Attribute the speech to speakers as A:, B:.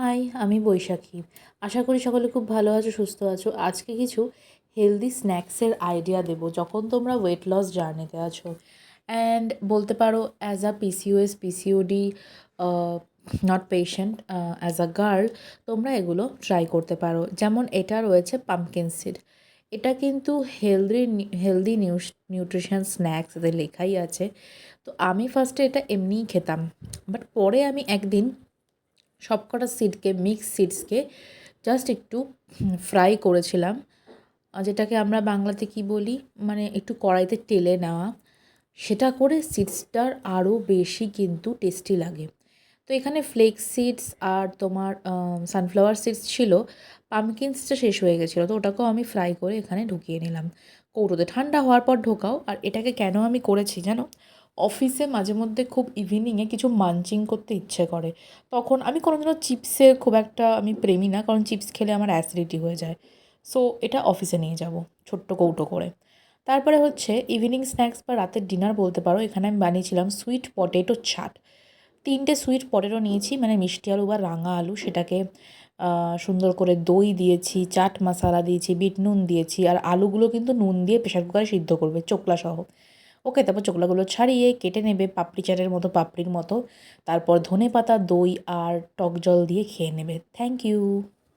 A: High, আমি বৈশাখী। আশা করি সকলে খুব ভালো আছো, সুস্থ আছো। আজকে কিছু হেলদি স্ন্যাক্সের আইডিয়া দেবো যখন তোমরা ওয়েট লস জার্নিতে আছো। অ্যান্ড বলতে পারো as a PCOS, PCOD not patient, as a girl তোমরা এগুলো ট্রাই করতে পারো। যেমন এটা রয়েছে পাম্পকিন সিড। এটা কিন্তু হেলদি নিউট্রিশন স্ন্যাক্স এদের লেখাই আছে। তো আমি ফার্স্টে এটা এমনিই খেতাম, বাট পরে আমি একদিন সবকটা মিক্স সিডসকে জাস্ট একটু ফ্রাই করেছিলাম, যেটাকে আমরা বাংলাতে কি বলি, মানে একটু কড়াইতে টেলে নেওয়া। সেটা করে সিডসটার আরও বেশি কিন্তু টেস্টি লাগে। তো এখানে ফ্লেক্স সিডস আর তোমার সানফ্লাওয়ার সিডস ছিল। পামকিনসটা শেষ হয়ে গেছিলো, তো ওটাকেও আমি ফ্রাই করে এখানে ঢুকিয়ে নিলাম কৌটোতে। ঠান্ডা হওয়ার পর ঢোকাও। আর এটাকে কেন আমি করেছি জানো? অফিসে মাঝে মধ্যে খুব ইভিনিংয়ে কিছু মাঞ্চিং করতে ইচ্ছে করে, তখন আমি কোনোদিনও চিপসের খুব একটা আমি প্রেমী না, কারণ চিপস খেলে আমার অ্যাসিডিটি হয়ে যায়। সো এটা অফিসে নিয়ে যাব ছোট্ট কৌটো করে। তারপরে হচ্ছে ইভিনিং স্ন্যাক্স বা রাতের ডিনার বলতে পারো। এখানে আমি বানিয়েছিলাম সুইট পটেটো চাট। 3টে সুইট পটেটো নিয়েছি, মানে মিষ্টি আলু বা রাঙা আলু। সেটাকে সুন্দর করে দই দিয়েছি, চাট মশলা দিয়েছি, বিট নুন দিয়েছি। আর আলুগুলো কিন্তু নুন দিয়ে প্রেশার কুকারে সিদ্ধ করবে, চোকলা সহ। ওকে, তারপর চোকলাগুলো ছাড়িয়ে কেটে নেবে পাপড়ি চাটের মতো, পাপড়ির মতো। তারপর ধনেপাতা, দই আর টক জল দিয়ে খেয়ে নেবে। Thank you.